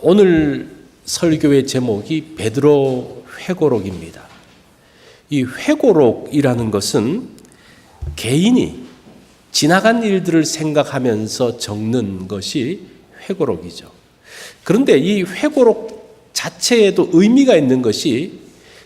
오늘 설교의 제목이 베드로 회고록입니다. 이 회고록이라는 것은 개인이 지나간 일들을 생각하면서 적는 것이 회고록이죠. 그런데 이 회고록 자체에도 의미가 있는 것이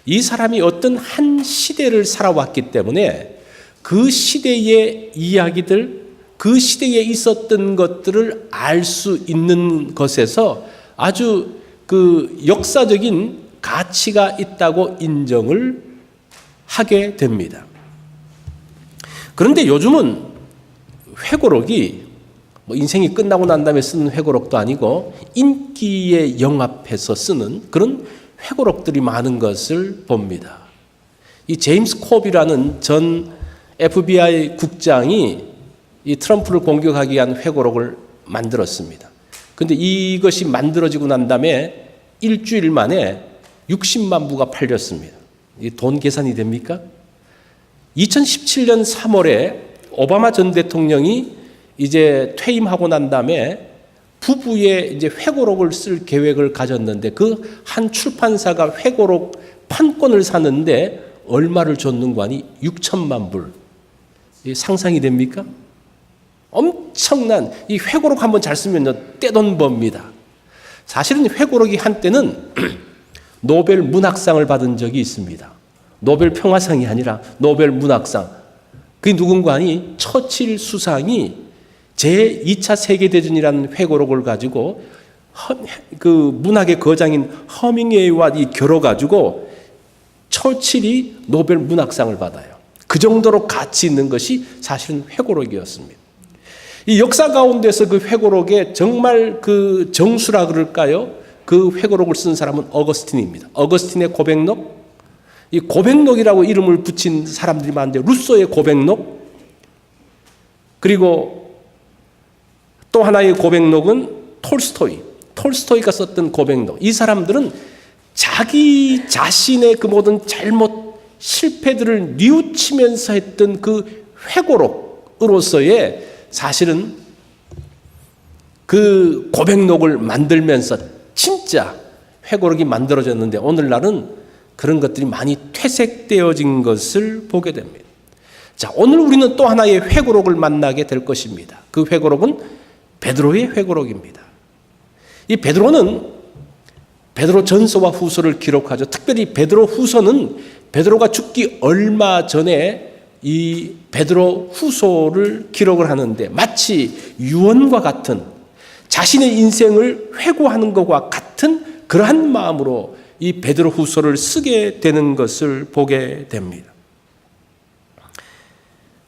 이 사람이 어떤 한 시대를 살아왔기 때문에 그 시대의 이야기들, 그 시대에 있었던 것들을 알 수 있는 것에서 아주 그 역사적인 가치가 있다고 인정을 하게 됩니다. 그런데 요즘은 회고록이 인생이 끝나고 난 다음에 쓰는 회고록도 아니고 인기에 영합해서 쓰는 그런 회고록들이 많은 것을 봅니다. 이 제임스 콥이라는 전 FBI 국장이 이 트럼프를 공격하기 위한 회고록을 만들었습니다. 그런데 이것이 만들어지고 난 다음에 일주일 만에 60만 부가 팔렸습니다. 이 돈 계산이 됩니까? 2017년 3월에 오바마 전 대통령이 이제 퇴임하고 난 다음에 부부의 이제 회고록을 쓸 계획을 가졌는데 그 한 출판사가 회고록 판권을 사는데 얼마를 줬는가 하니 6천만 불. 상상이 됩니까? 엄청난 이 회고록 한번 잘 쓰면요 떼돈 법니다. 사실은 회고록이 한때는 노벨 문학상을 받은 적이 있습니다. 노벨 평화상이 아니라 노벨 문학상. 그게 누군가 하니 처칠 수상이 제2차 세계대전이라는 회고록을 가지고 그 문학의 거장인 허밍웨이와 겨뤄가지고 처칠이 노벨 문학상을 받아요. 그 정도로 가치 있는 것이 사실은 회고록이었습니다. 이 역사 가운데서 그 회고록에 정말 그 정수라 그럴까요? 그 회고록을 쓴 사람은 어거스틴입니다. 어거스틴의 고백록, 이 고백록이라고 이름을 붙인 사람들이 많은데 루소의 고백록, 그리고 또 하나의 고백록은 톨스토이가 썼던 고백록. 이 사람들은 자기 자신의 그 모든 잘못, 실패들을 뉘우치면서 했던 그 회고록으로서의 사실은 그 고백록을 만들면서 진짜 회고록이 만들어졌는데 오늘날은 그런 것들이 많이 퇴색되어진 것을 보게 됩니다. 자, 오늘 우리는 또 하나의 회고록을 만나게 될 것입니다. 그 회고록은 베드로의 회고록입니다. 이 베드로는 베드로 전서와 후서를 기록하죠. 특별히 베드로 후서는 베드로가 죽기 얼마 전에 이 베드로 후서를 기록을 하는데 마치 유언과 같은 자신의 인생을 회고하는 것과 같은 그러한 마음으로 이 베드로 후서를 쓰게 되는 것을 보게 됩니다.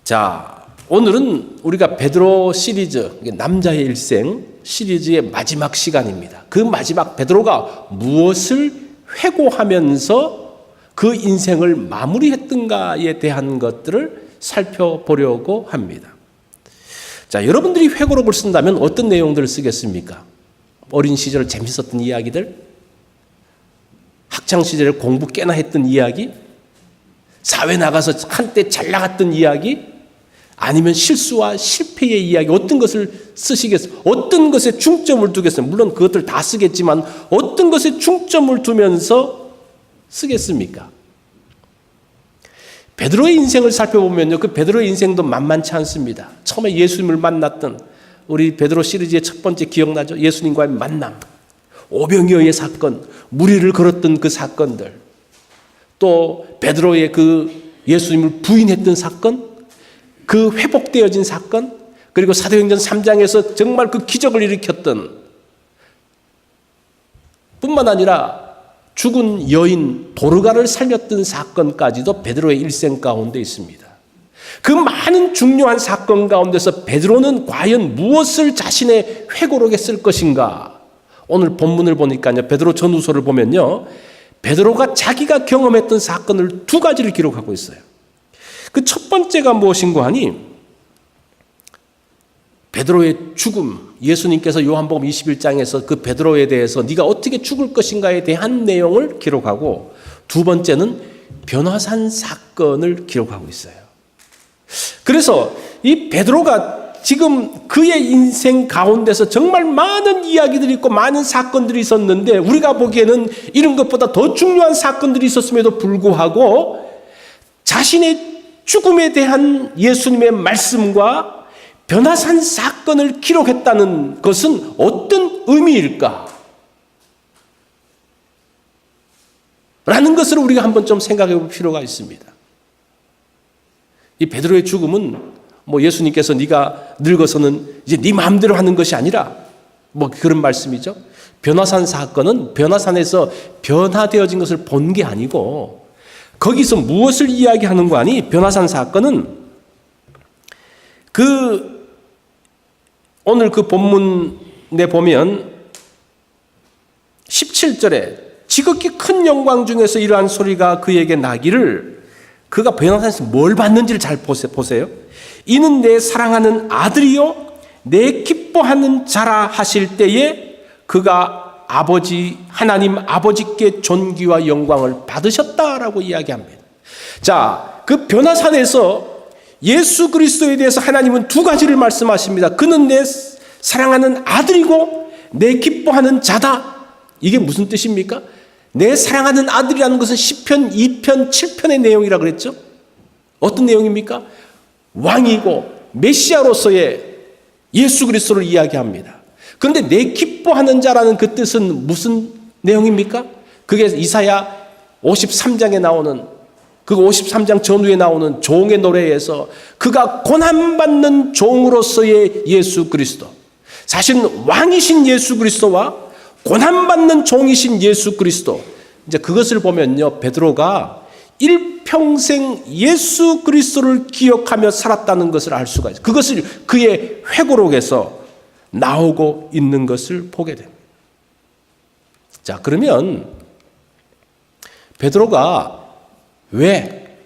자, 오늘은 우리가 베드로 시리즈, 남자의 일생 시리즈의 마지막 시간입니다. 그 마지막 베드로가 무엇을 회고하면서 그 인생을 마무리했던가에 대한 것들을 살펴보려고 합니다. 자, 여러분들이 회고록을 쓴다면 어떤 내용들을 쓰겠습니까? 어린 시절 재밌었던 이야기들? 학창시절에 공부 꽤나 했던 이야기? 사회 나가서 한때 잘 나갔던 이야기? 아니면 실수와 실패의 이야기? 어떤 것을 쓰시겠어요? 어떤 것에 중점을 두겠어요? 물론 그것들 다 쓰겠지만 어떤 것에 중점을 두면서 쓰겠습니까? 베드로의 인생을 살펴보면요, 그 베드로의 인생도 만만치 않습니다. 처음에 예수님을 만났던 우리 베드로 시리즈의 첫 번째 기억나죠? 예수님과의 만남, 오병이어의 사건, 무리를 걸었던 그 사건들, 또 베드로의 그 예수님을 부인했던 사건, 그 회복되어진 사건, 그리고 사도행전 3장에서 정말 그 기적을 일으켰던 뿐만 아니라 죽은 여인 도르가를 살렸던 사건까지도 베드로의 일생 가운데 있습니다. 그 많은 중요한 사건 가운데서 베드로는 과연 무엇을 자신의 회고록에 쓸 것인가? 오늘 본문을 보니까요, 베드로 전후서를 보면요, 베드로가 자기가 경험했던 사건을 두 가지를 기록하고 있어요. 그 첫 번째가 무엇인가 하니 베드로의 죽음, 예수님께서 요한복음 21장에서 그 베드로에 대해서 네가 어떻게 죽을 것인가에 대한 내용을 기록하고, 두 번째는 변화산 사건을 기록하고 있어요. 그래서 이 베드로가 지금 그의 인생 가운데서 정말 많은 이야기들이 있고 많은 사건들이 있었는데 우리가 보기에는 이런 것보다 더 중요한 사건들이 있었음에도 불구하고 자신의 죽음에 대한 예수님의 말씀과 변화산 사건을 기록했다는 것은 어떤 의미일까? 라는 것을 우리가 한번 좀 생각해 볼 필요가 있습니다. 이 베드로의 죽음은 예수님께서 네가 늙어서는 이제 네 마음대로 하는 것이 아니라 그런 말씀이죠. 변화산 사건은 변화산에서 변화되어진 것을 본 게 아니고 거기서 무엇을 이야기하는 거 아니? 변화산 사건은 오늘 그 본문에 보면 17절에 지극히 큰 영광 중에서 이러한 소리가 그에게 나기를 그가 변화산에서 뭘 봤는지를 잘 보세요. 이는 내 사랑하는 아들이요 내 기뻐하는 자라 하실 때에 그가 하나님 아버지께 존귀와 영광을 받으셨다라고 이야기합니다. 자, 그 변화산에서 예수 그리스도에 대해서 하나님은 두 가지를 말씀하십니다. 그는 내 사랑하는 아들이고 내 기뻐하는 자다. 이게 무슨 뜻입니까? 내 사랑하는 아들이라는 것은 시편 2편 7편의 내용이라고 그랬죠. 어떤 내용입니까? 왕이고 메시아로서의 예수 그리스도를 이야기합니다. 그런데 내 기뻐하는 자라는 그 뜻은 무슨 내용입니까? 그게 이사야 53장에 나오는 그 53장 전후에 나오는 종의 노래에서 그가 고난받는 종으로서의 예수 그리스도, 사실은 왕이신 예수 그리스도와 고난받는 종이신 예수 그리스도, 이제 그것을 보면요, 베드로가 일평생 예수 그리스도를 기억하며 살았다는 것을 알 수가 있어요. 그것을 그의 회고록에서 나오고 있는 것을 보게 됩니다. 자, 그러면 베드로가 왜,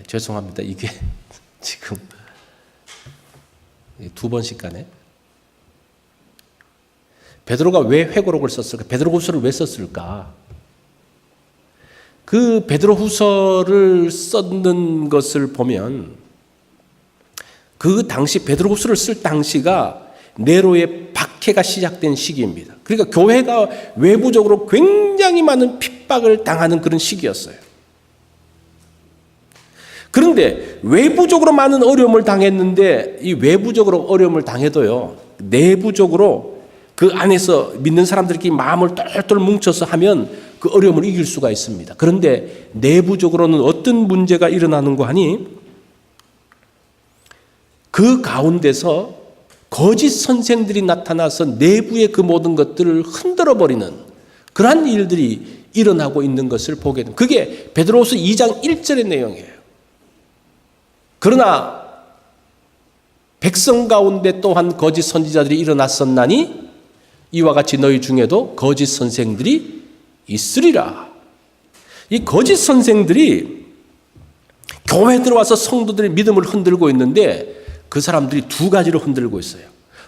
죄송합니다. 이게 지금 두 번씩 가네. 베드로가 왜 회고록을 썼을까? 베드로후서를 왜 썼을까? 그 베드로후서를 썼는 것을 보면 그 당시 베드로후서를 쓸 당시가 네로의 박해가 시작된 시기입니다. 그러니까 교회가 외부적으로 굉장히 많은 핍박을 당하는 그런 시기였어요. 그런데 외부적으로 많은 어려움을 당했는데 이 외부적으로 어려움을 당해도요, 내부적으로 그 안에서 믿는 사람들끼리 마음을 똘똘 뭉쳐서 하면 그 어려움을 이길 수가 있습니다. 그런데 내부적으로는 어떤 문제가 일어나는가 하니 그 가운데서 거짓 선생들이 나타나서 내부의 그 모든 것들을 흔들어버리는 그러한 일들이 일어나고 있는 것을 보게 됩니다. 그게 베드로후서 2장 1절의 내용이에요. 그러나 백성 가운데 또한 거짓 선지자들이 일어났었나니 이와 같이 너희 중에도 거짓 선생들이 있으리라. 이 거짓 선생들이 교회에 들어와서 성도들의 믿음을 흔들고 있는데 그 사람들이 두 가지로 흔들고 있어요.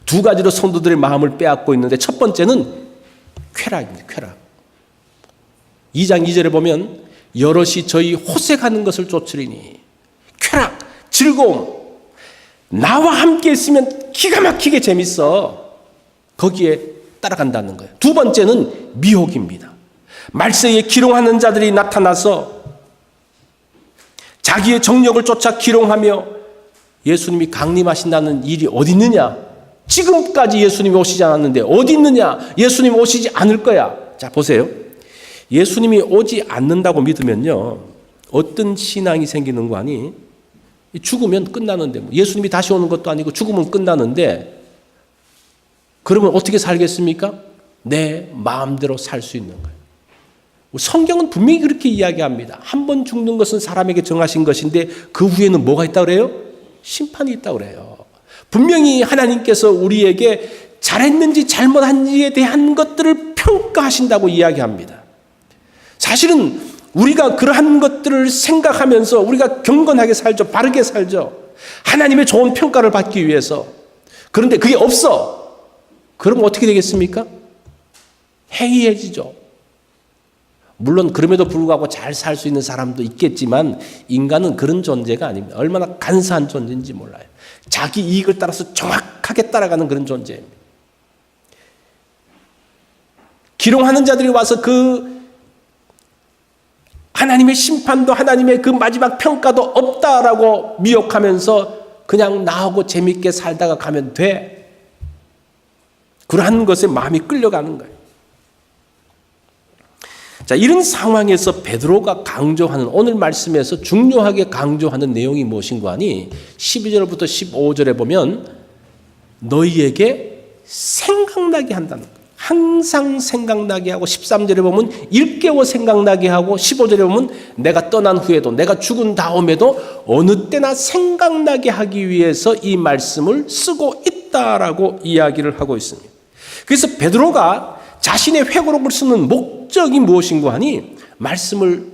두 가지로 성도들의 마음을 빼앗고 있는데 첫 번째는 쾌락입니다. 쾌락. 2장 2절에 보면 여럿이 저희 호색하는 것을 쫓으리니, 쾌락, 즐거움, 나와 함께 있으면 기가 막히게 재밌어, 거기에 따라간다는 거예요. 두 번째는 미혹입니다. 말세에 기롱하는 자들이 나타나서 자기의 정력을 쫓아 기롱하며 예수님이 강림하신다는 일이 어디 있느냐? 지금까지 예수님이 오시지 않았는데 어디 있느냐? 예수님 오시지 않을 거야. 자, 보세요. 예수님이 오지 않는다고 믿으면요, 어떤 신앙이 생기는 거 아니? 죽으면 끝나는데, 예수님이 다시 오는 것도 아니고 죽으면 끝나는데, 그러면 어떻게 살겠습니까? 내 마음대로 살 수 있는 거예요. 성경은 분명히 그렇게 이야기합니다. 한 번 죽는 것은 사람에게 정하신 것인데 그 후에는 뭐가 있다고 그래요? 심판이 있다고 그래요. 분명히 하나님께서 우리에게 잘했는지 잘못한지에 대한 것들을 평가하신다고 이야기합니다. 사실은 우리가 그러한 것들을 생각하면서 우리가 경건하게 살죠. 바르게 살죠. 하나님의 좋은 평가를 받기 위해서. 그런데 그게 없어. 그럼 어떻게 되겠습니까? 해이해지죠. 물론 그럼에도 불구하고 잘 살 수 있는 사람도 있겠지만 인간은 그런 존재가 아닙니다. 얼마나 간사한 존재인지 몰라요. 자기 이익을 따라서 정확하게 따라가는 그런 존재입니다. 기롱하는 자들이 와서 그 하나님의 심판도 하나님의 그 마지막 평가도 없다라고 미혹하면서 그냥 나하고 재밌게 살다가 가면 돼. 그러한 것에 마음이 끌려가는 거예요. 자, 이런 상황에서 베드로가 강조하는 오늘 말씀에서 중요하게 강조하는 내용이 무엇인가 하니 12절부터 15절에 보면 너희에게 생각나게 한다는 거예요. 항상 생각나게 하고 13절에 보면 일깨워 생각나게 하고 15절에 보면 내가 떠난 후에도 내가 죽은 다음에도 어느 때나 생각나게 하기 위해서 이 말씀을 쓰고 있다라고 이야기를 하고 있습니다. 그래서 베드로가 자신의 회고록을 쓰는 목적이 무엇인가 하니 말씀을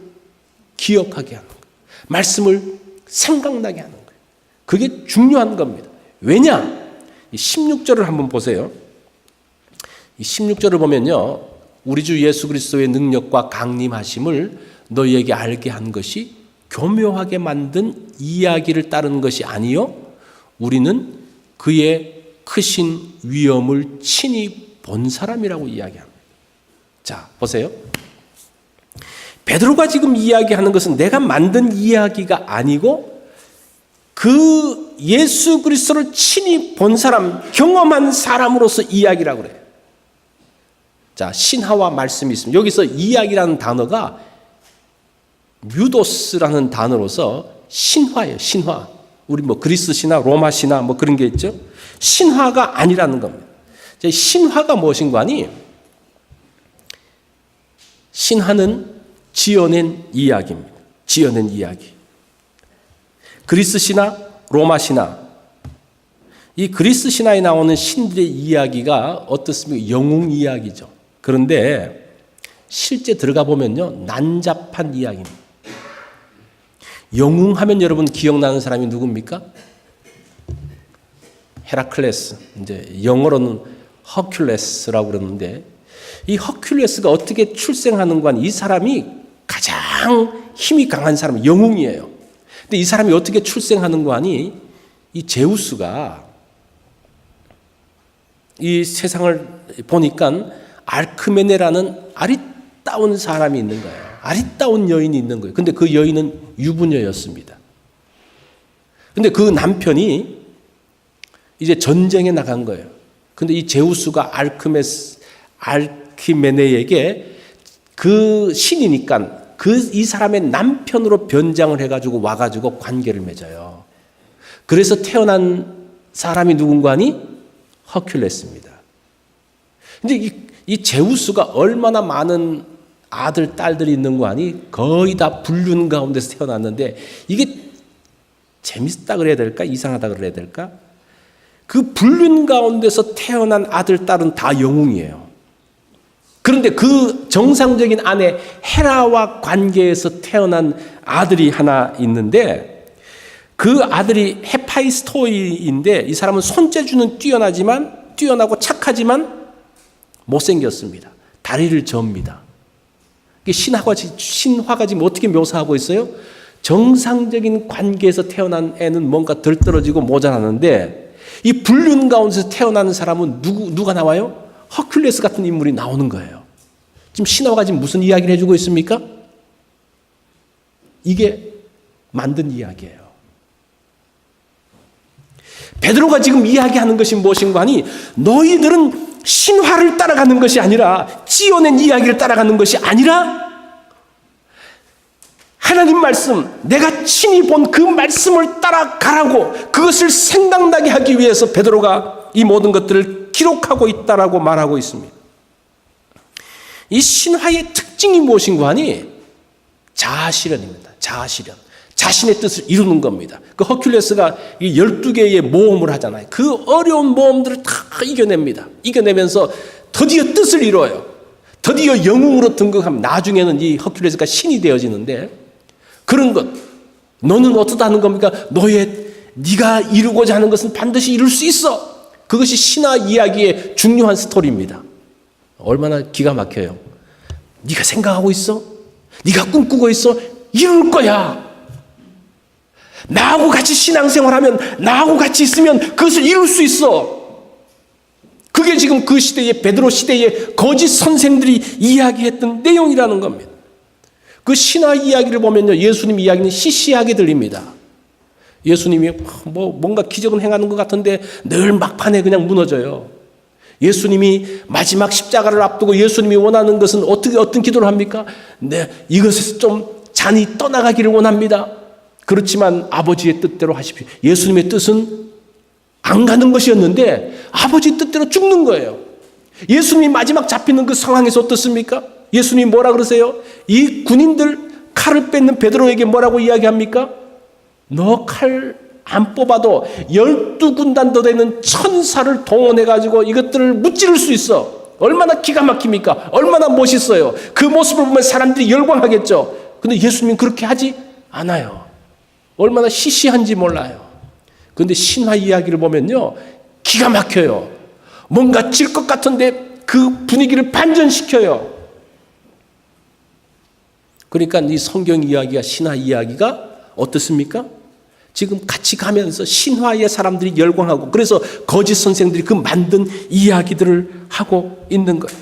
기억하게 하는 거예요. 말씀을 생각나게 하는 거예요. 그게 중요한 겁니다. 왜냐? 16절을 한번 보세요. 16절을 보면요. 우리 주 예수 그리스도의 능력과 강림하심을 너희에게 알게 한 것이 교묘하게 만든 이야기를 따르는 것이 아니요. 우리는 그의 크신 위엄을 친히 본 사람이라고 이야기합니다. 자, 보세요. 베드로가 지금 이야기하는 것은 내가 만든 이야기가 아니고 그 예수 그리스도를 친히 본 사람, 경험한 사람으로서 이야기라고 그래요. 자, 신화와 말씀이 있습니다. 여기서 이야기라는 단어가 뮤도스라는 단어로서 신화예요. 신화. 우리 뭐 그리스 신화, 로마 신화 뭐 그런 게 있죠. 신화가 아니라는 겁니다. 신화가 무엇인가 하니 신화는 지어낸 이야기입니다. 지어낸 이야기. 그리스 신화, 로마 신화. 이 그리스 신화에 나오는 신들의 이야기가 어떻습니까? 영웅 이야기죠. 그런데 실제 들어가 보면요. 난잡한 이야기입니다. 영웅 하면 여러분 기억나는 사람이 누굽니까? 헤라클레스. 이제 영어로는 허큘레스라고 그러는데 이 허큘레스가 어떻게 출생하는 건 이 사람이 가장 힘이 강한 사람, 영웅이에요. 근데 이 사람이 어떻게 출생하는 거 아니? 이 제우스가 이 세상을 보니까 알크메네라는 아리따운 사람이 있는 거예요. 아리따운 여인이 있는 거예요. 근데 그 여인은 유부녀였습니다. 근데 그 남편이 이제 전쟁에 나간 거예요. 근데 이 제우스가 알키메네에게 그 신이니까 이 사람의 남편으로 변장을 해가지고 와가지고 관계를 맺어요. 그래서 태어난 사람이 누군가 하니? 허큘레스입니다. 근데 이 제우스가 얼마나 많은 아들, 딸들이 있는 거 아니? 거의 다 불륜 가운데서 태어났는데 이게 재밌다 그래야 될까? 이상하다 그래야 될까? 그 불륜 가운데서 태어난 아들, 딸은 다 영웅이에요. 그런데 그 정상적인 아내 헤라와 관계에서 태어난 아들이 하나 있는데 그 아들이 헤파이스토이인데 이 사람은 손재주는 뛰어나고 착하지만 못생겼습니다. 다리를 접니다. 신화가 지금 어떻게 묘사하고 있어요? 정상적인 관계에서 태어난 애는 뭔가 덜 떨어지고 모자라는데 이 불륜 가운데서 태어나는 사람은 누가 나와요? 허큘레스 같은 인물이 나오는 거예요. 지금 신화가 지금 무슨 이야기를 해주고 있습니까? 이게 만든 이야기예요. 베드로가 지금 이야기하는 것이 무엇인가 하니 너희들은 신화를 따라가는 것이 아니라 지어낸 이야기를 따라가는 것이 아니라 하나님 말씀, 내가 친히 본 그 말씀을 따라가라고 그것을 생각나게 하기 위해서 베드로가 이 모든 것들을 기록하고 있다라고 말하고 있습니다. 이 신화의 특징이 무엇인가 하니 자아실현입니다. 자아실현. 자신의 뜻을 이루는 겁니다. 그 허큘레스가 12개의 모험을 하잖아요. 그 어려운 모험들을 다 이겨냅니다. 이겨내면서 드디어 뜻을 이뤄요. 드디어 영웅으로 등극하면 나중에는 이 허큘레스가 신이 되어지는데 그런 것. 너는 어떻다는 겁니까? 네가 이루고자 하는 것은 반드시 이룰 수 있어. 그것이 신화 이야기의 중요한 스토리입니다. 얼마나 기가 막혀요. 네가 생각하고 있어? 네가 꿈꾸고 있어. 이룰 거야. 나하고 같이 신앙생활하면, 나하고 같이 있으면 그것을 이룰 수 있어. 그게 지금 그 시대의, 베드로 시대의 거짓 선생들이 이야기했던 내용이라는 겁니다. 그 신화 이야기를 보면요, 예수님 이야기는 시시하게 들립니다. 예수님이 뭔가 기적은 행하는 것 같은데 늘 막판에 그냥 무너져요. 예수님이 마지막 십자가를 앞두고 예수님이 원하는 것은 어떤 기도를 합니까? 네, 이것에서 좀 잔이 떠나가기를 원합니다. 그렇지만 아버지의 뜻대로 하십시오. 예수님의 뜻은 안 가는 것이었는데 아버지 뜻대로 죽는 거예요. 예수님이 마지막 잡히는 그 상황에서 어떻습니까? 예수님이 뭐라 그러세요? 이 군인들 칼을 뺏는 베드로에게 뭐라고 이야기합니까? 너 칼 안 뽑아도 12군단 더 되는 천사를 동원해가지고 이것들을 무찌를 수 있어. 얼마나 기가 막힙니까? 얼마나 멋있어요. 그 모습을 보면 사람들이 열광하겠죠. 근데 예수님은 그렇게 하지 않아요. 얼마나 시시한지 몰라요. 그런데 신화 이야기를 보면요, 기가 막혀요. 뭔가 질 것 같은데 그 분위기를 반전시켜요. 그러니까 이 성경 이야기와 신화 이야기가 어떻습니까? 지금 같이 가면서 신화의 사람들이 열광하고, 그래서 거짓 선생들이 그 만든 이야기들을 하고 있는 거예요.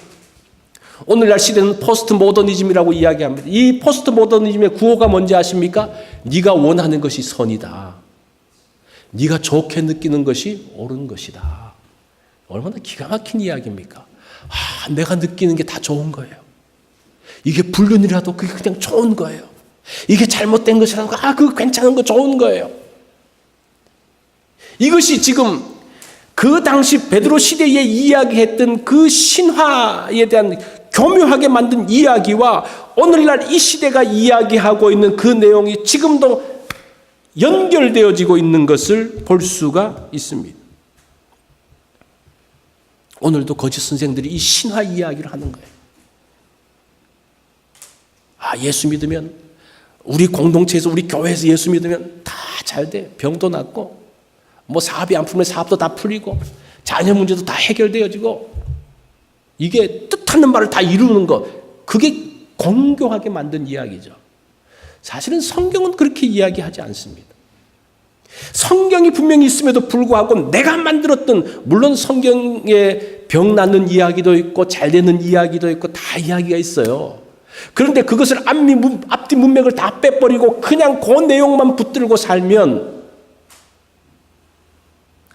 오늘날 시대는 포스트 모더니즘이라고 이야기합니다. 이 포스트 모더니즘의 구호가 뭔지 아십니까? 네가 원하는 것이 선이다. 네가 좋게 느끼는 것이 옳은 것이다. 얼마나 기가 막힌 이야기입니까? 내가 느끼는 게 다 좋은 거예요. 이게 불륜이라도 그게 그냥 좋은 거예요. 이게 잘못된 것이라도 그거 괜찮은 거 좋은 거예요. 이것이 지금 그 당시 베드로 시대에 이야기했던 그 신화에 대한 교묘하게 만든 이야기와 오늘날 이 시대가 이야기하고 있는 그 내용이 지금도 연결되어지고 있는 것을 볼 수가 있습니다. 오늘도 거짓 선생들이 이 신화 이야기를 하는 거예요. 예수 믿으면, 우리 공동체에서, 우리 교회에서 예수 믿으면 다 잘 돼. 병도 낫고, 사업이 안 풀면 사업도 다 풀리고, 자녀 문제도 다 해결되어지고, 이게 뜻하는 말을 다 이루는 거, 그게 공교하게 만든 이야기죠. 사실은 성경은 그렇게 이야기하지 않습니다. 성경이 분명히 있음에도 불구하고 내가 만들었던, 물론 성경에 병 낫는 이야기도 있고 잘 되는 이야기도 있고 다 이야기가 있어요. 그런데 그것을 앞뒤 문맥을 다 빼버리고 그냥 그 내용만 붙들고 살면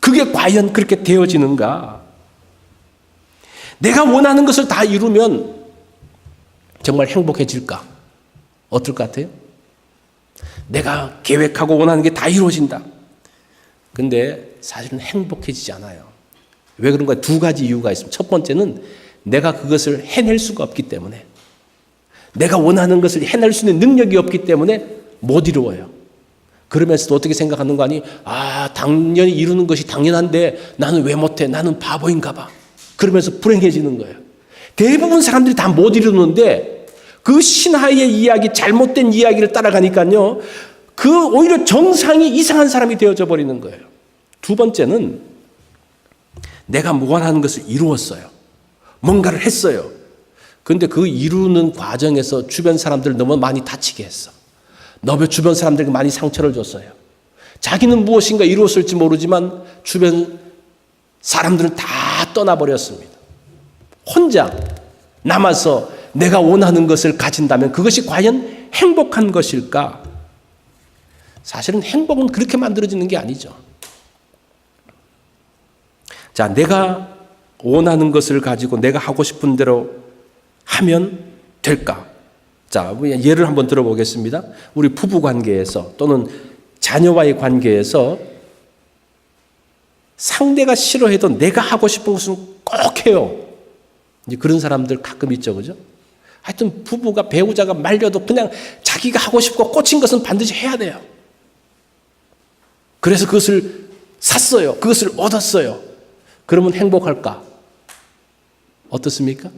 그게 과연 그렇게 되어지는가? 내가 원하는 것을 다 이루면 정말 행복해질까? 어떨 것 같아요? 내가 계획하고 원하는 게 다 이루어진다. 근데 사실은 행복해지지 않아요. 왜 그런가? 두 가지 이유가 있습니다. 첫 번째는 내가 그것을 해낼 수가 없기 때문에, 내가 원하는 것을 해낼 수 있는 능력이 없기 때문에 못 이루어요. 그러면서도 어떻게 생각하는 거 아니? 당연히 이루는 것이 당연한데 나는 왜 못해? 나는 바보인가 봐. 그러면서 불행해지는 거예요. 대부분 사람들이 다 못 이루는데 그 신화의 이야기, 잘못된 이야기를 따라가니까요, 그 오히려 정상이 이상한 사람이 되어져 버리는 거예요. 두 번째는 내가 원하는 것을 이루었어요. 뭔가를 했어요. 그런데 그 이루는 과정에서 주변 사람들을 너무 많이 다치게 했어. 너무 주변 사람들에게 많이 상처를 줬어요. 자기는 무엇인가 이루었을지 모르지만 주변 사람들은 다 떠나버렸습니다. 혼자 남아서 내가 원하는 것을 가진다면 그것이 과연 행복한 것일까? 사실은 행복은 그렇게 만들어지는 게 아니죠. 자, 내가 원하는 것을 가지고 내가 하고 싶은 대로 하면 될까? 자, 예를 한번 들어보겠습니다. 우리 부부 관계에서 또는 자녀와의 관계에서 상대가 싫어해도 내가 하고 싶은 것은 꼭 해요. 이제 그런 사람들 가끔 있죠, 그죠? 하여튼 부부가, 배우자가 말려도 그냥 자기가 하고 싶고 꽂힌 것은 반드시 해야 돼요. 그래서 그것을 샀어요. 그것을 얻었어요. 그러면 행복할까? 어떻습니까?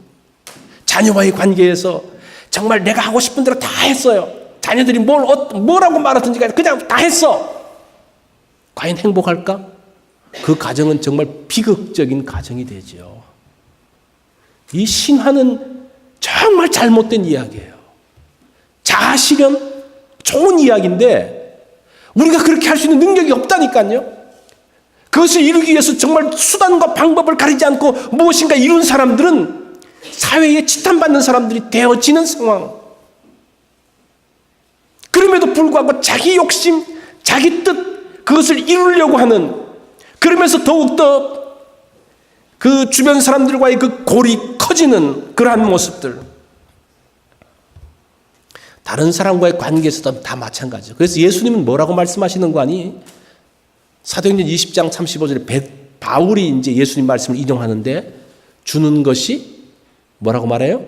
자녀와의 관계에서 정말 내가 하고 싶은 대로 다 했어요. 자녀들이 뭐라고 말하든지 그냥 다 했어. 과연 행복할까? 그 가정은 정말 비극적인 가정이 되죠. 이 신화는 정말 잘못된 이야기예요. 사실은 좋은 이야기인데 우리가 그렇게 할 수 있는 능력이 없다니까요. 그것을 이루기 위해서 정말 수단과 방법을 가리지 않고 무엇인가 이룬 사람들은 사회에 지탄받는 사람들이 되어지는 상황. 그럼에도 불구하고 자기 욕심, 자기 뜻, 그것을 이루려고 하는, 그러면서 더욱더 그 주변 사람들과의 그 골이 커지는 그러한 모습들. 다른 사람과의 관계에서도 다 마찬가지죠. 그래서 예수님은 뭐라고 말씀하시는 거 아니? 사도행전 20장 35절에 바울이 이제 예수님 말씀을 인용하는데, 주는 것이 뭐라고 말해요?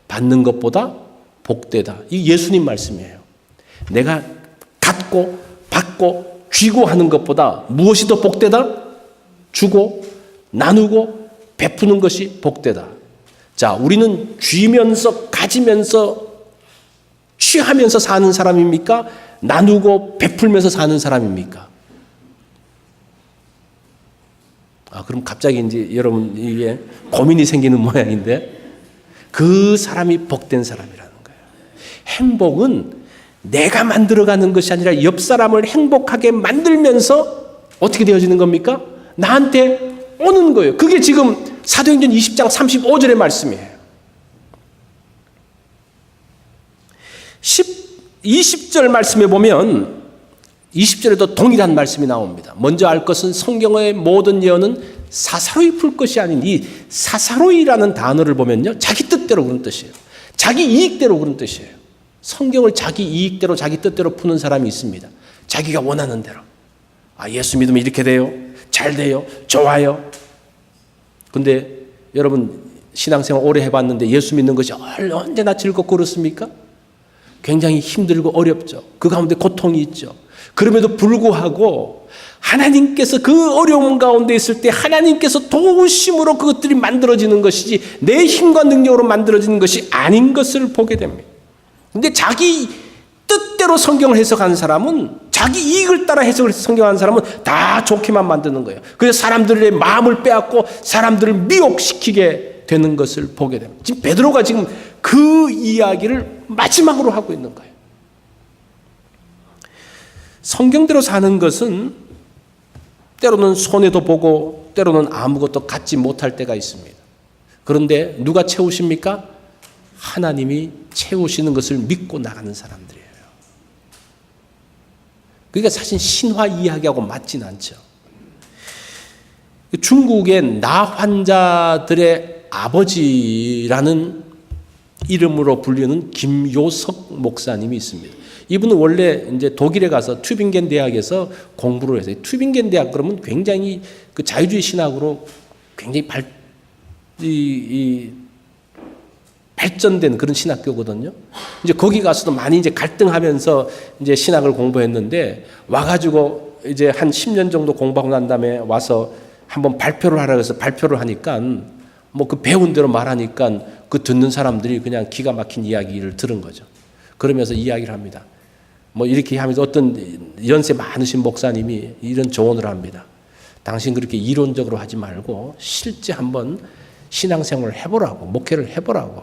받는 것보다 복되다. 이 예수님 말씀이에요. 내가 갖고 받고 쥐고 하는 것보다 무엇이 더 복되다? 주고 나누고 베푸는 것이 복되다. 자, 우리는 쥐면서 가지면서 취하면서 사는 사람입니까? 나누고 베풀면서 사는 사람입니까? 그럼 갑자기 이제 여러분 이게 고민이 생기는 모양인데, 그 사람이 복된 사람이라는 거예요. 행복은 내가 만들어가는 것이 아니라 옆 사람을 행복하게 만들면서 어떻게 되어지는 겁니까? 나한테 오는 거예요. 그게 지금 사도행전 20장 35절의 말씀이에요. 20절 말씀에 보면 20절에도 동일한 말씀이 나옵니다. 먼저 알 것은 성경의 모든 예언은 사사로이 풀 것이 아닌, 이 사사로이라는 단어를 보면요, 자기 뜻대로 그런 뜻이에요. 자기 이익대로 그런 뜻이에요. 성경을 자기 이익대로 자기 뜻대로 푸는 사람이 있습니다. 자기가 원하는 대로. 예수 믿으면 이렇게 돼요, 잘 돼요, 좋아요. 근데 여러분 신앙생활 오래 해봤는데 예수 믿는 것이 언제나 즐겁고 그렇습니까? 굉장히 힘들고 어렵죠. 그 가운데 고통이 있죠. 그럼에도 불구하고 하나님께서 그 어려움 가운데 있을 때 하나님께서 도우심으로 그것들이 만들어지는 것이지 내 힘과 능력으로 만들어지는 것이 아닌 것을 보게 됩니다. 근데 자기 뜻대로 성경을 해석하는 사람은, 자기 이익을 따라 해석을 해서 성경하는 사람은 다 좋게만 만드는 거예요. 그래서 사람들의 마음을 빼앗고 사람들을 미혹시키게 되는 것을 보게 됩니다. 지금 베드로가 지금 그 이야기를 마지막으로 하고 있는 거예요. 성경대로 사는 것은 때로는 손해도 보고 때로는 아무것도 갖지 못할 때가 있습니다. 그런데 누가 채우십니까? 하나님이 채우시는 것을 믿고 나가는 사람들이에요. 그러니까 사실 신화 이야기하고 맞진 않죠. 중국의 나 환자들의 아버지라는 이름으로 불리는 김요석 목사님이 있습니다. 이분은 원래 이제 독일에 가서 튜빙겐 대학에서 공부를 해서, 튜빙겐 대학 그러면 굉장히 그 자유주의 신학으로 굉장히 발전된 그런 신학교거든요. 이제 거기 가서도 많이 이제 갈등하면서 이제 신학을 공부했는데, 와가지고 이제 한 10년 정도 공부하고 난 다음에 와서 한번 발표를 하라고 해서 발표를 하니까 뭐 그 배운 대로 말하니까 그 듣는 사람들이 그냥 기가 막힌 이야기를 들은 거죠. 그러면서 이야기를 합니다. 뭐 이렇게 하면서 어떤 연세 많으신 목사님이 이런 조언을 합니다. 당신 그렇게 이론적으로 하지 말고 실제 한번 신앙생활을 해보라고, 목회를 해보라고.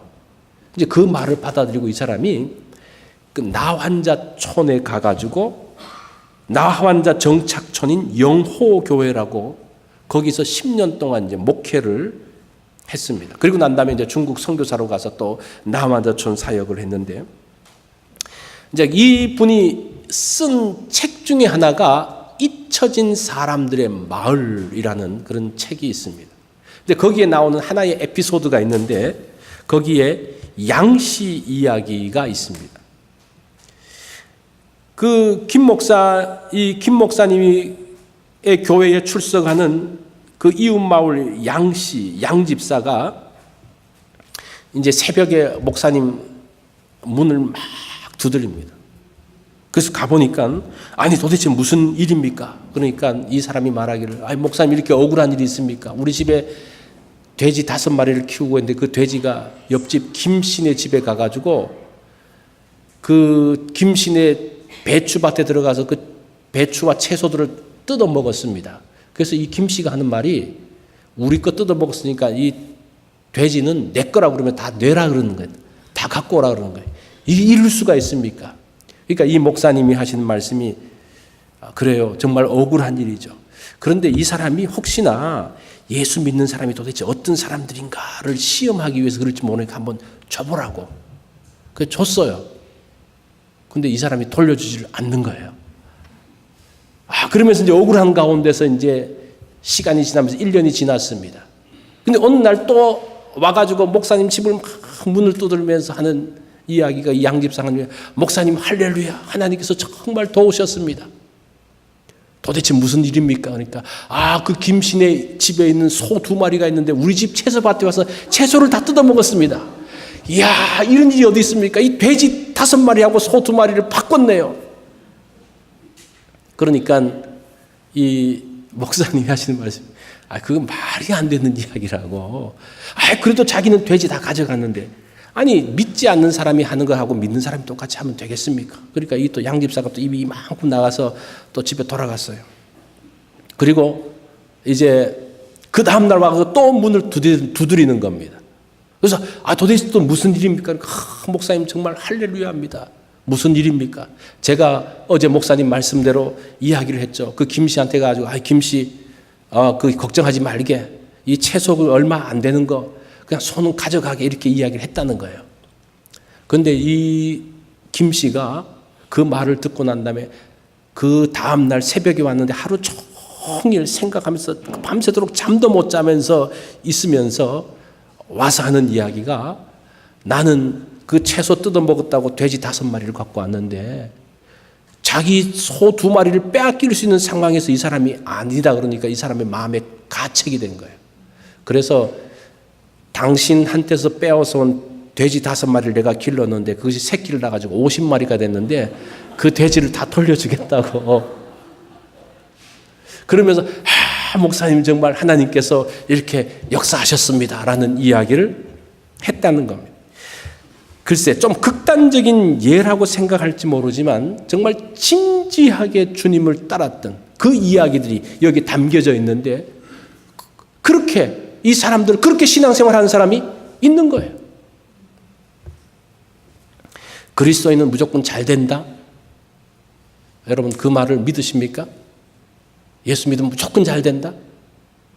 이제 그 말을 받아들이고 이 사람이 그 나환자촌에 가가지고 나환자 정착촌인 영호교회라고 거기서 10년 동안 이제 목회를 했습니다. 그리고 난 다음에 이제 중국 선교사로 가서 또 나환자촌 사역을 했는데, 이제 이 분이 쓴 책 중에 하나가 잊혀진 사람들의 마을이라는 그런 책이 있습니다. 근데 거기에 나오는 하나의 에피소드가 있는데, 거기에 양씨 이야기가 있습니다. 그 김 목사님이 교회에 출석하는 그 이웃 마을 양집사가 이제 새벽에 목사님 문을 막 두드립니다. 그래서 가보니까, 아니 도대체 무슨 일입니까? 그러니까 이 사람이 말하기를, 목사님 이렇게 억울한 일이 있습니까? 우리 집에 돼지 5마리를 키우고 있는데 그 돼지가 옆집 김씨네 집에 가가지고 그 김씨네 배추밭에 들어가서 그 배추와 채소들을 뜯어 먹었습니다. 그래서 이 김씨가 하는 말이, 우리 거 뜯어 먹었으니까 이 돼지는 내 거라고 그러면 다 내라 그러는 거예요. 다 갖고 오라 그러는 거예요. 이룰 수가 있습니까? 그러니까 이 목사님이 하시는 말씀이 그래요. 정말 억울한 일이죠. 그런데 이 사람이 혹시나 예수 믿는 사람이 도대체 어떤 사람들인가를 시험하기 위해서 그럴지 모르니까 한번 줘보라고. 그래서 줬어요. 근데 이 사람이 돌려주지를 않는 거예요. 그러면서 이제 억울한 가운데서 이제 시간이 지나면서 1년이 지났습니다. 근데 어느 날 또 와가지고 목사님 집을 막 문을 두들면서 하는 이야기가 이 양집사님, 목사님 할렐루야, 하나님께서 정말 도우셨습니다. 도대체 무슨 일입니까? 그러니까 그 김씨네 집에 있는 소 2마리가 있는데 우리 집 채소밭에 와서 채소를 다 뜯어 먹었습니다. 이야, 이런 일이 어디 있습니까? 이 돼지 5마리하고 소 2마리를 바꿨네요. 그러니까 이 목사님이 하시는 말씀, 그건 말이 안 되는 이야기라고. 그래도 자기는 돼지 다 가져갔는데, 아니 믿지 않는 사람이 하는 거하고 믿는 사람이 똑같이 하면 되겠습니까? 그러니까 이 또 양집사가 또 입이 이만큼 나가서 또 집에 돌아갔어요. 그리고 이제 그 다음 날 와서 또 문을 두드리는 겁니다. 그래서 도대체 또 무슨 일입니까? 목사님 정말 할렐루야입니다. 무슨 일입니까? 제가 어제 목사님 말씀대로 이야기를 했죠. 그 김씨한테 가지고 김씨 그 걱정하지 말게, 이 채소 얼마 안 되는 거 그냥 손은 가져가게, 이렇게 이야기를 했다는 거예요. 그런데 이 김씨가 그 말을 듣고 난 다음에 그 다음 날 새벽에 왔는데 하루 종일 생각하면서 밤새도록 잠도 못 자면서 있으면서 와서 하는 이야기가, 나는 그 채소 뜯어 먹었다고 돼지 5마리를 갖고 왔는데 자기 소 2마리를 빼앗길 수 있는 상황에서 이 사람이 아니다 그러니까 이 사람의 마음에 가책이 된 거예요. 그래서 당신한테서 빼앗아 온 돼지 5마리를 내가 길렀는데 그것이 새끼를 낳아가지고 50마리가 됐는데 그 돼지를 다 돌려주겠다고. 그러면서 목사님 정말 하나님께서 이렇게 역사하셨습니다 라는 이야기를 했다는 겁니다. 글쎄 좀 극단적인 예라고 생각할지 모르지만 정말 진지하게 주님을 따랐던 그 이야기들이 여기 담겨져 있는데, 그렇게 이 사람들 그렇게 신앙생활하는 사람이 있는 거예요. 그리스도인은 무조건 잘 된다? 여러분 그 말을 믿으십니까? 예수 믿으면 무조건 잘 된다?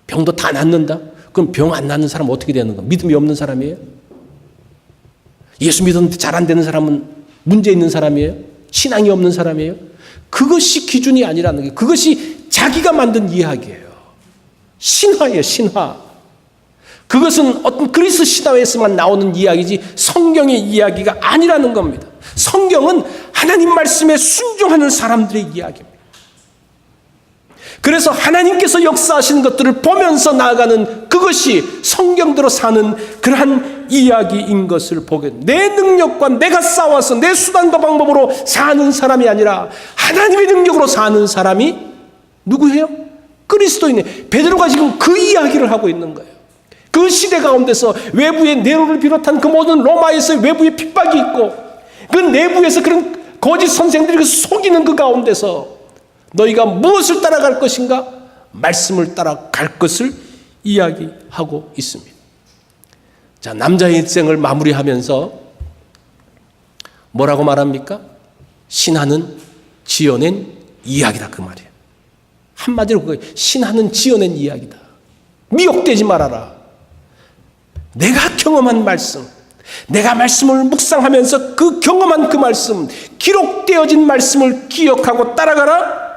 병도 다 낫는다? 그럼 병 안 낫는 사람은 어떻게 되는 거야? 믿음이 없는 사람이에요? 예수 믿었는데 잘 안 되는 사람은 문제 있는 사람이에요? 신앙이 없는 사람이에요? 그것이 기준이 아니라는 게, 그것이 자기가 만든 이야기예요. 신화예요, 신화. 그것은 어떤 그리스 신화에서만 나오는 이야기지 성경의 이야기가 아니라는 겁니다. 성경은 하나님 말씀에 순종하는 사람들의 이야기입니다. 그래서 하나님께서 역사하시는 것들을 보면서 나아가는 그것이 성경대로 사는 그러한 이야기인 것을 보게, 내 능력과 내가 싸워서 내 수단과 방법으로 사는 사람이 아니라 하나님의 능력으로 사는 사람이 누구예요? 그리스도인이에요. 베드로가 지금 그 이야기를 하고 있는 거예요. 그 시대 가운데서 외부의 네로를 비롯한 그 모든 로마에서의 외부의 핍박이 있고 그 내부에서 그런 거짓 선생들이 속이는 그 가운데서 너희가 무엇을 따라갈 것인가? 말씀을 따라갈 것을 이야기하고 있습니다. 자, 남자의 인생을 마무리하면서 뭐라고 말합니까? 신하는 지어낸 이야기다, 그 말이에요. 한마디로 그거예요. 신하는 지어낸 이야기다. 미혹되지 말아라. 내가 경험한 말씀, 내가 말씀을 묵상하면서 그 경험한 그 말씀, 기록되어진 말씀을 기억하고 따라가라.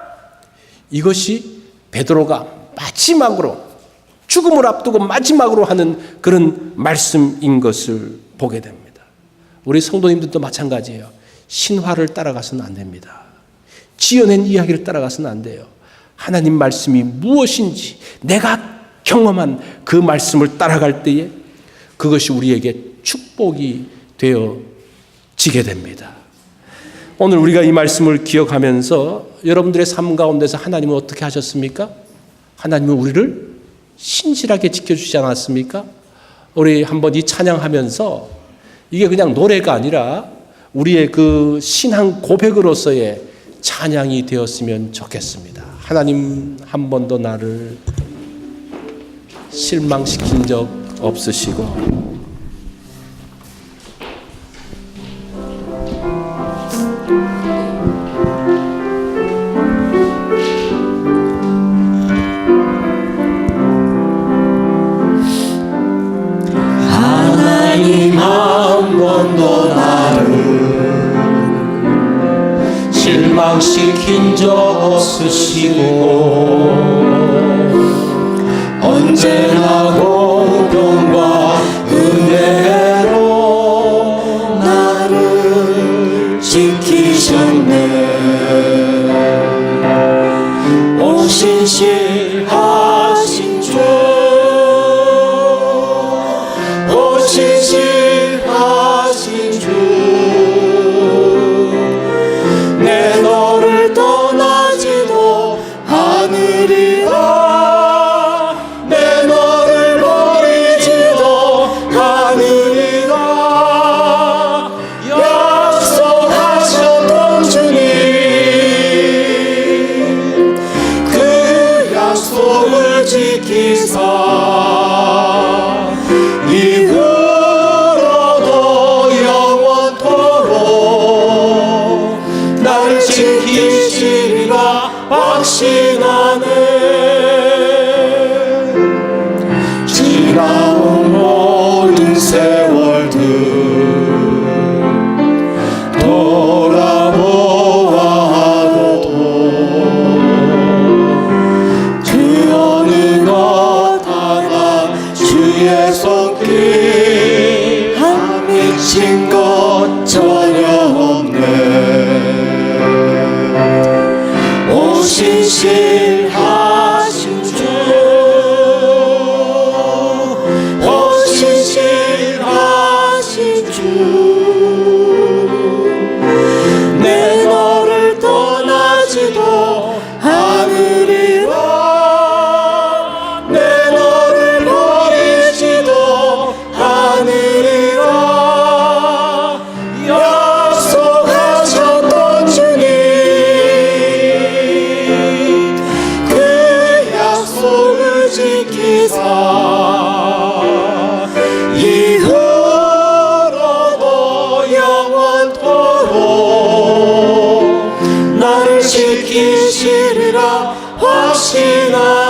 이것이 베드로가 마지막으로, 죽음을 앞두고 마지막으로 하는 그런 말씀인 것을 보게 됩니다. 우리 성도님들도 마찬가지예요. 신화를 따라가서는 안 됩니다. 지어낸 이야기를 따라가서는 안 돼요. 하나님 말씀이 무엇인지 내가 경험한 그 말씀을 따라갈 때에 그것이 우리에게 축복이 되어지게 됩니다. 오늘 우리가 이 말씀을 기억하면서 여러분들의 삶 가운데서 하나님은 어떻게 하셨습니까? 하나님은 우리를 신실하게 지켜주지 않았습니까? 우리 한번 이 찬양하면서 이게 그냥 노래가 아니라 우리의 그 신앙 고백으로서의 찬양이 되었으면 좋겠습니다. 하나님 한 번도 나를 실망시킨 적 없으시고 멸망시킨 적 없으시고 언제나 공평과 은혜로 나를 지키셨네. 오신실하신 주, 오신실하신 주, 내 너를 떠나지도 않으리라, 내 너를 버리지도 않으리라. 약속하셨던 주님, 그 약속을 지키사 이후로도 영원토록 나를 지키시리라 확신하네. 지나온 모든 세월들 돌아보아도 그 어느 것 하나 주의 손길 안 미친 것 전혀 없네. 오신실하신 주, 오신실하신 주, 내 너를 떠나지도 않으리라, 내 너를 버리지도 않으리라. 약속하셨던 주님, 그 약속을 지키사 이후로도 영원토록 나를 지키시리라 확신하